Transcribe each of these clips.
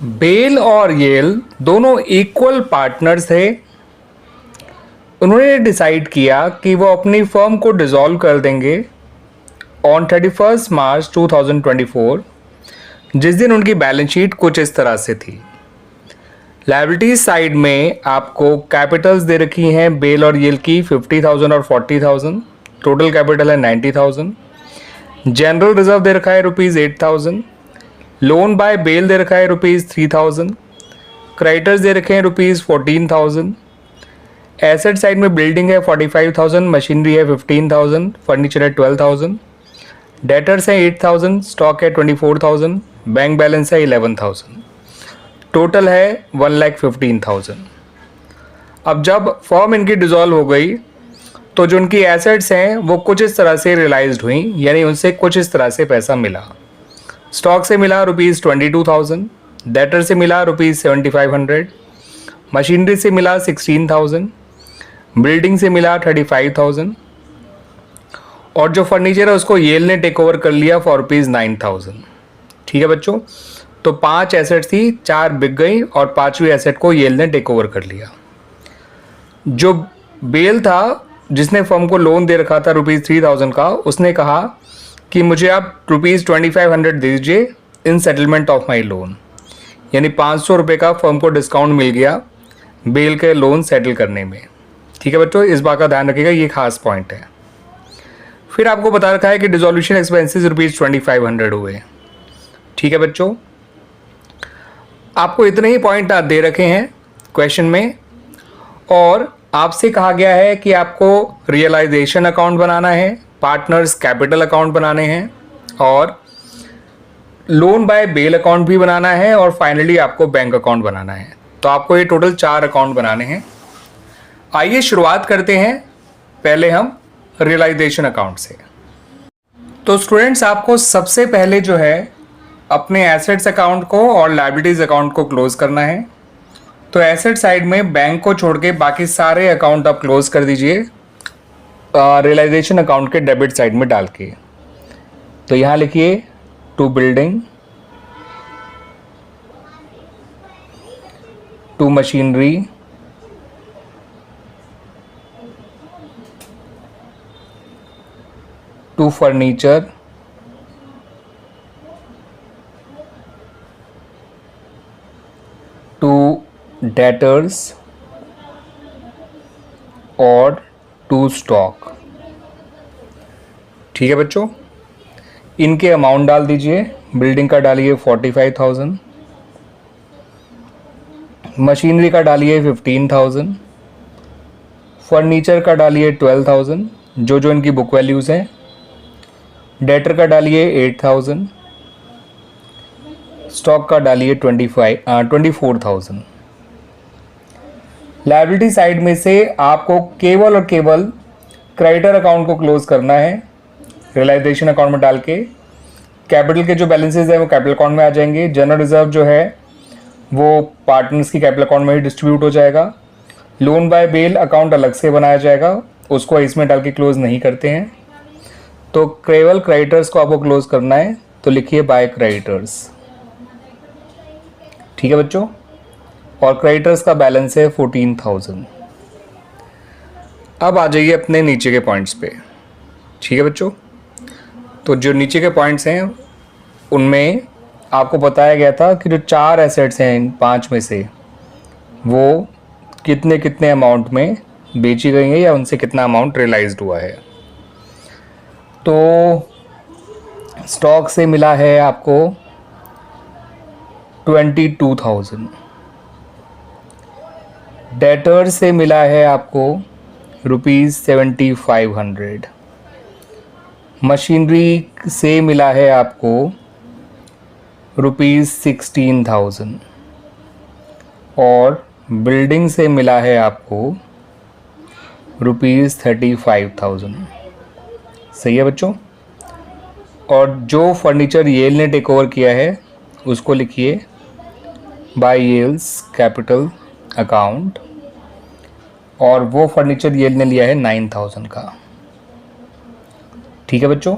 Bell और L दोनों equal partners थे। उन्होंने डिसाइड किया कि वो अपनी फर्म को डिसॉल्व कर देंगे ऑन 31 मार्च 2024, जिस दिन उनकी बैलेंस शीट कुछ इस तरह से थी। लायबिलिटीज साइड में आपको कैपिटल्स दे रखी हैं बेल और येल की 50,000 और 40,000, टोटल कैपिटल है 90,000। जनरल रिजर्व दे रखा है ₹8,000। लोन बाय बेल दे रखा है ₹3,000। क्रेडिटर्स दे रखे हैं ₹14,000। एसेट साइड में बिल्डिंग है 45,000, मशीनरी है 15,000, फर्नीचर है 12,000, डेटर्स है 8,000, स्टॉक है 24,000, बैंक बैलेंस है 11,000, टोटल है 1,15,000। अब जब फर्म इनकी डिसॉल्व हो गई तो जो उनकी एसेट्स हैं वो कुछ इस तरह से रियलाइज्ड हुई, यानी उनसे कुछ इस तरह से पैसा मिला। स्टॉक से मिला ₹22,000, डेटर से मिला ₹7,500, मशीनरी से मिला 16,000, बिल्डिंग से मिला 35,000 और जो फर्नीचर है उसको येल ने टेक ओवर कर लिया फॉर ₹9,000। ठीक है बच्चों, तो 5 एसेट थी, 4 बिक गई और 5वीं एसेट को येल ने टेक ओवर कर लिया। जो बेल था जिसने फर्म को लोन दे रखा था ₹3,000 का, उसने कहा कि मुझे आप ₹2,500 दे दीजिए इन सेटलमेंट ऑफ माई लोन, यानी ₹500 का फर्म को डिस्काउंट मिल गया बेल के लोन सेटल करने में। ठीक है बच्चों, इस बात का ध्यान रखिएगा, ये खास पॉइंट है। फिर आपको बता रखा है कि डिसोल्यूशन एक्सपेंसेस ₹2,500 हुए। ठीक है बच्चों, आपको इतने ही पॉइंट दे रखे हैं क्वेश्चन में और आपसे कहा गया है कि आपको रियलाइजेशन अकाउंट बनाना है, पार्टनर्स कैपिटल अकाउंट बनाने हैं और लोन बाय बेल अकाउंट भी बनाना है और फाइनली आपको बैंक अकाउंट बनाना है। तो आपको ये टोटल 4 अकाउंट बनाने हैं। आइए शुरुआत करते हैं पहले हम रियलाइजेशन अकाउंट से। तो स्टूडेंट्स, आपको सबसे पहले जो है अपने एसेट्स अकाउंट को और लायबिलिटीज अकाउंट को क्लोज करना है। तो एसेट साइड में बैंक को छोड़ के बाकी सारे अकाउंट आप क्लोज कर दीजिए रियलाइजेशन अकाउंट के डेबिट साइड में डाल के। तो यहाँ लिखिए to building, to machinery, to furniture, to debtors और टू स्टॉक। ठीक है बच्चों, इनके अमाउंट डाल दीजिए। बिल्डिंग का डालिए 45,000, मशीनरी का डालिए 15,000, फर्नीचर का डालिए 12,000 जो जो इनकी बुक वैल्यूज़ हैं, डेटर का डालिए 8,000, स्टॉक का डालिए 24,000। लायबिलिटी साइड में से आपको केवल और केवल क्रेडिटर अकाउंट को क्लोज करना है रियलाइजेशन अकाउंट में डाल के। कैपिटल के जो बैलेंसेज हैं वो कैपिटल अकाउंट में आ जाएंगे। जनरल रिजर्व जो है वो पार्टनर्स की कैपिटल अकाउंट में ही डिस्ट्रीब्यूट हो जाएगा। लोन बाय बेल अकाउंट अलग से बनाया जाएगा, उसको इसमें डाल के क्लोज नहीं करते हैं। तो केवल क्रेडिटर्स को आपको क्लोज करना है, तो लिखिए बाय क्रेडिटर्स। ठीक है बच्चों, और क्रेडिटर्स का बैलेंस है 14,000। अब आ जाइए अपने नीचे के पॉइंट्स पे। ठीक है बच्चों, तो जो नीचे के पॉइंट्स हैं उनमें आपको बताया गया था कि जो 4 एसेट्स हैं इन 5 में से वो कितने कितने अमाउंट में बेची गई हैं या उनसे कितना अमाउंट रियलाइज्ड हुआ है। तो स्टॉक से मिला है आपको 22,000, डेटर से मिला है आपको ₹7,500, मशीनरी से मिला है आपको ₹16,000 और बिल्डिंग से मिला है आपको ₹35,000। सही है बच्चों, और जो फर्नीचर येल ने टेक ओवर किया है उसको लिखिए बाय येल्स कैपिटल अकाउंट, और वो फर्नीचर येल ने लिया है 9,000 का। ठीक है बच्चों,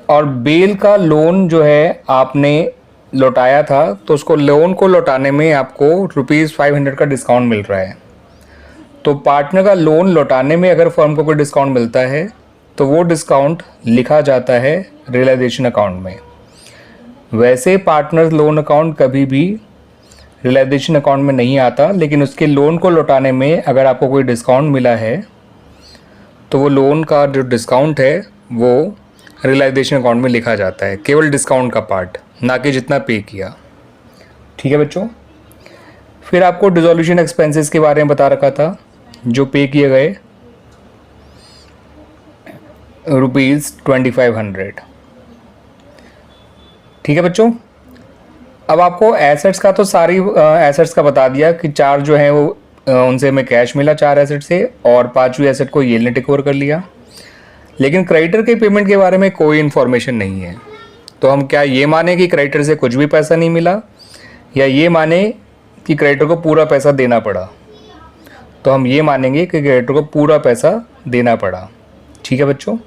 और बेल का लोन जो है आपने लौटाया था तो उसको लोन को लौटाने में आपको ₹500 का डिस्काउंट मिल रहा है। तो पार्टनर का लोन लौटाने में अगर फर्म को कोई डिस्काउंट मिलता है तो वो डिस्काउंट लिखा जाता है रियलाइजेशन अकाउंट में। वैसे पार्टनर लोन अकाउंट कभी भी रियलाइजेशन अकाउंट में नहीं आता, लेकिन उसके लोन को लौटाने में अगर आपको कोई डिस्काउंट मिला है तो वो लोन का जो डिस्काउंट है वो रियलाइजेशन अकाउंट में लिखा जाता है, केवल डिस्काउंट का पार्ट, ना कि जितना पे किया। ठीक है बच्चों। फिर आपको डिसोल्यूशन एक्सपेंसेस के बारे में बता रखा था जो पे किए गए ₹2500। ठीक है बच्चों। अब आपको एसेट्स का तो सारी एसेट्स का बता दिया कि 4 जो हैं वो उनसे हमें कैश मिला 4 एसेट से, और 5वीं एसेट को येल ने टेक ओवर कर लिया। लेकिन क्रेडिटर के पेमेंट के बारे में कोई इन्फॉर्मेशन नहीं है। तो हम क्या ये माने कि क्रेडिटर से कुछ भी पैसा नहीं मिला, या ये माने कि क्रेडिटर को पूरा पैसा देना पड़ा? तो हम ये मानेंगे कि क्रेडिटर को पूरा पैसा देना पड़ा। ठीक है बच्चों।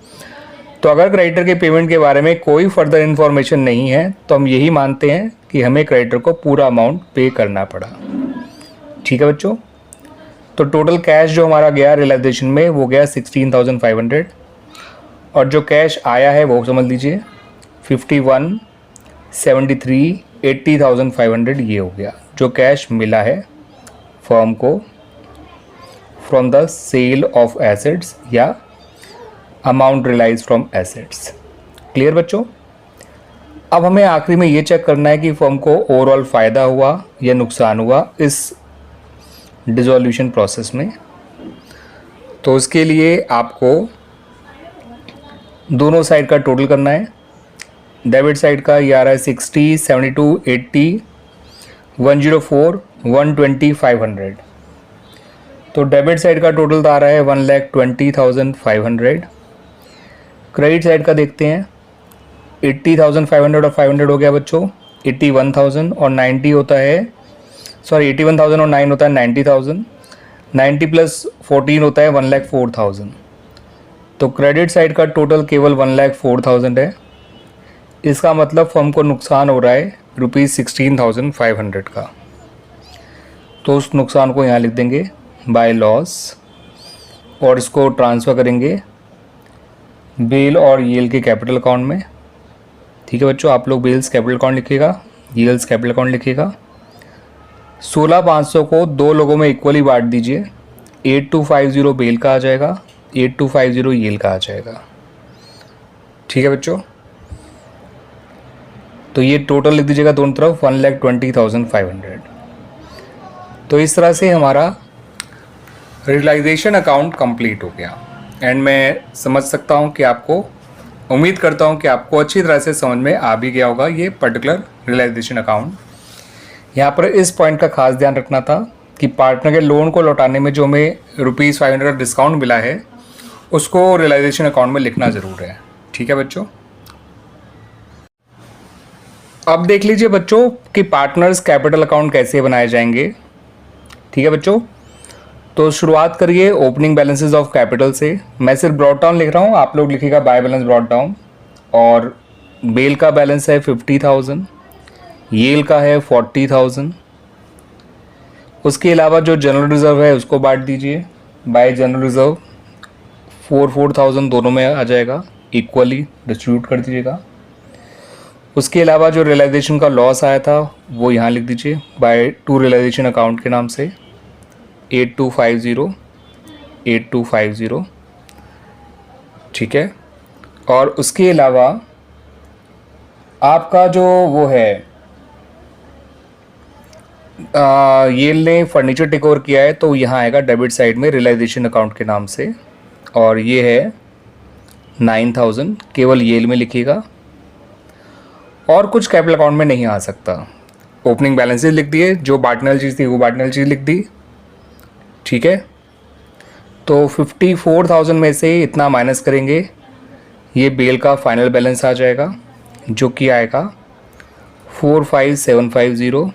तो अगर क्रेडिटर के पेमेंट के बारे में कोई फर्दर इन्फॉर्मेशन नहीं है तो हम यही मानते हैं कि हमें क्रेडिटर को पूरा अमाउंट पे करना पड़ा। ठीक है बच्चों। तो टोटल कैश जो हमारा गया रियलाइजेशन में वो गया 16,500, और जो कैश आया है वो समझ लीजिए 51, 73, 80,500 ये हो गया जो कैश मिला है फर्म को from the sale of assets या amount realise from assets. Clear बच्चों। अब हमें आखिरी में ये चेक करना है कि फर्म को ओवरऑल फ़ायदा हुआ या नुकसान हुआ इस डिसोल्यूशन प्रोसेस में। तो उसके लिए आपको दोनों साइड का टोटल करना है। डेबिट साइड का ये आ रहा है 60, 72, 80, 104, 120, 500। तो डेबिट साइड का टोटल आ रहा है 1,20,500। क्रेडिट साइड का देखते हैं 80,500 और 500 हो गया बच्चों 81,000, और 90 होता है 81,000 और 9 होता है 90,000। 90 प्लस 14 होता है 1,04,000। तो क्रेडिट साइड का टोटल केवल 1,04,000 है। इसका मतलब फर्म को नुकसान हो रहा है ₹16,500 का। तो उस नुकसान को यहाँ लिख देंगे बाय लॉस, और इसको ट्रांसफ़र करेंगे बेल और येल के कैपिटल अकाउंट में। ठीक है बच्चों। आप लोग बेल्स कैपिटल अकाउंट लिखिएगा, येल्स कैपिटल अकाउंट लिखिएगा। 16,500 को 2 लोगों में इक्वली बांट दीजिए। 8250 बेल का आ जाएगा, 8250 येल का आ जाएगा। ठीक है बच्चों। तो ये टोटल लिख दीजिएगा दोनों तरफ 1,20,500। तो इस तरह से हमारा रियलाइजेशन अकाउंट कंप्लीट हो गया। एंड मैं समझ सकता हूँ कि आपको, उम्मीद करता हूँ कि आपको अच्छी तरह से समझ में आ भी गया होगा ये पर्टिकुलर रियलाइजेशन अकाउंट। यहाँ पर इस पॉइंट का खास ध्यान रखना था कि पार्टनर के लोन को लौटाने में जो हमें ₹500 का डिस्काउंट मिला है उसको रियलाइजेशन अकाउंट में लिखना ज़रूर है। ठीक है बच्चों। अब देख लीजिए बच्चों कि पार्टनर्स कैपिटल अकाउंट कैसे बनाए जाएंगे। ठीक है बच्चों। तो शुरुआत करिए ओपनिंग बैलेंसेस ऑफ कैपिटल से। मैं सिर्फ ब्रॉड डाउन लिख रहा हूँ, आप लोग लिखिएगा बाय बैलेंस ब्रॉड डाउन। और बेल का बैलेंस है 50,000, येल का है 40,000। उसके अलावा जो जनरल रिज़र्व है उसको बांट दीजिए बाय जनरल रिज़र्व 4,000 दोनों में आ जाएगा, इक्वली डिस्ट्रीब्यूट कर दीजिएगा। उसके अलावा जो रियलाइजेशन का लॉस आया था वो यहाँ लिख दीजिए बाय टू रियलाइजेशन अकाउंट के नाम से 8250, 8250। ठीक है। और उसके अलावा आपका जो वो है येल ने फर्नीचर टेक ओवर किया है तो यहाँ आएगा डेबिट साइड में रियलाइजेशन अकाउंट के नाम से, और ये है 9,000 केवल येल में लिखिएगा। और कुछ कैपिटल अकाउंट में नहीं आ सकता। ओपनिंग बैलेंसेस लिख दिए, जो बांटने चीज़ थी वो बांटने चीज़ लिख दी। ठीक है। तो 54,000 में से इतना माइनस करेंगे, ये बेल का फाइनल बैलेंस आ जाएगा जो कि आएगा 45,750।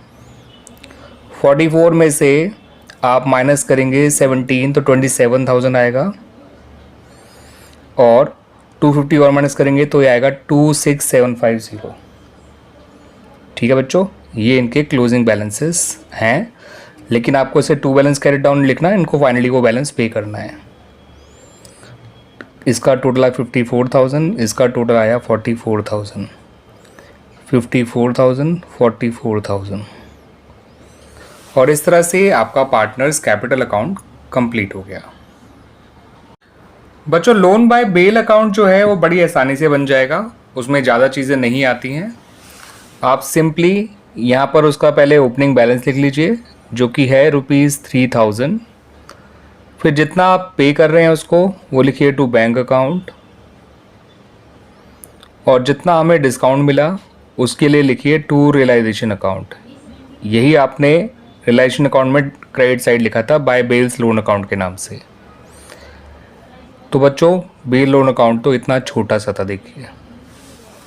44 में से आप माइनस करेंगे 17 तो 27,000 आएगा, और 250 और माइनस करेंगे तो ये आएगा 26,750। ठीक है बच्चों, ये इनके क्लोजिंग बैलेंसेस हैं, लेकिन आपको इसे टू बैलेंस कैरी डाउन लिखना है, इनको फाइनली वो बैलेंस पे करना है। इसका टोटल आया 54,000, इसका टोटल आया 44,000, 54,000, 44,000। और इस तरह से आपका पार्टनर्स कैपिटल अकाउंट कंप्लीट हो गया। बच्चों लोन बाय बेल अकाउंट जो है वो बड़ी आसानी से बन जाएगा, उसमें ज़्यादा चीज़ें नहीं आती हैं। आप सिंपली यहाँ पर उसका पहले ओपनिंग बैलेंस लिख लीजिए जो कि है ₹3000। फिर जितना आप पे कर रहे हैं उसको वो लिखिए टू बैंक अकाउंट, और जितना हमें डिस्काउंट मिला उसके लिए लिखिए टू रियलाइजेशन अकाउंट। यही आपने रियलाइजेशन अकाउंट में क्रेडिट साइड लिखा था बाय बेल्स लोन अकाउंट के नाम से। तो बच्चों बेल लोन अकाउंट तो इतना छोटा सा था, देखिए,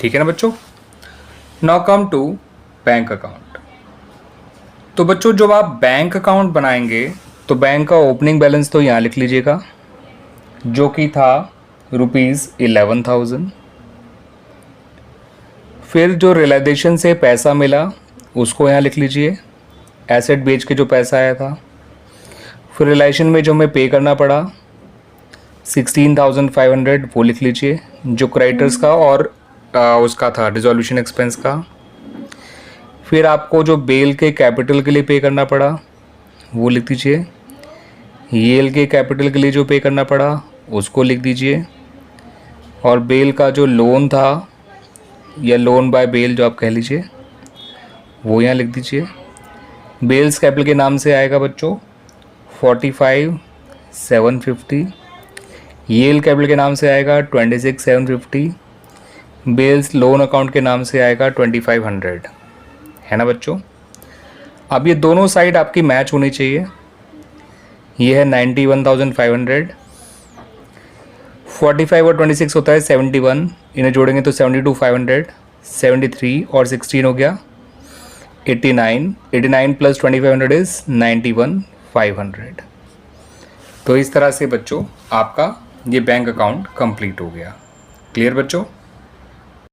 ठीक है ना बच्चों। Now come to bank account. तो बच्चों जब आप बैंक अकाउंट बनाएंगे तो बैंक का ओपनिंग बैलेंस तो यहाँ लिख लीजिएगा जो कि था ₹11,000। फिर जो रियलाइजेशन से पैसा मिला उसको यहाँ लिख लीजिए, एसेट बेच के जो पैसा आया था। फिर रियलाइजेशन में जो हमें पे करना पड़ा 16,500 वो लिख लीजिए जो क्रेडिटर्स का और उसका था डिसॉल्यूशन एक्सपेंस का। फिर आपको जो बेल के कैपिटल के लिए पे करना पड़ा वो लिख दीजिए, येल के कैपिटल के लिए जो पे करना पड़ा उसको लिख दीजिए, और बेल का जो लोन था या लोन बाय बेल जो आप कह लीजिए वो यहाँ लिख दीजिए। बेल्स कैपिटल के नाम से आएगा बच्चों 45,750, येल कैपिटल के नाम से आएगा 26,750, बेल्स लोन अकाउंट के नाम से आएगा 2,500, है ना बच्चों। अब ये दोनों साइड आपकी मैच होनी चाहिए। ये है 91,500, 45 और 26 होता है 71, इन्हें जोड़ेंगे तो 72,500, 73 और 16 हो गया 89, 89 प्लस 2,500 इज 91,500। तो इस तरह से बच्चों आपका ये बैंक अकाउंट कंप्लीट हो गया। क्लियर बच्चों।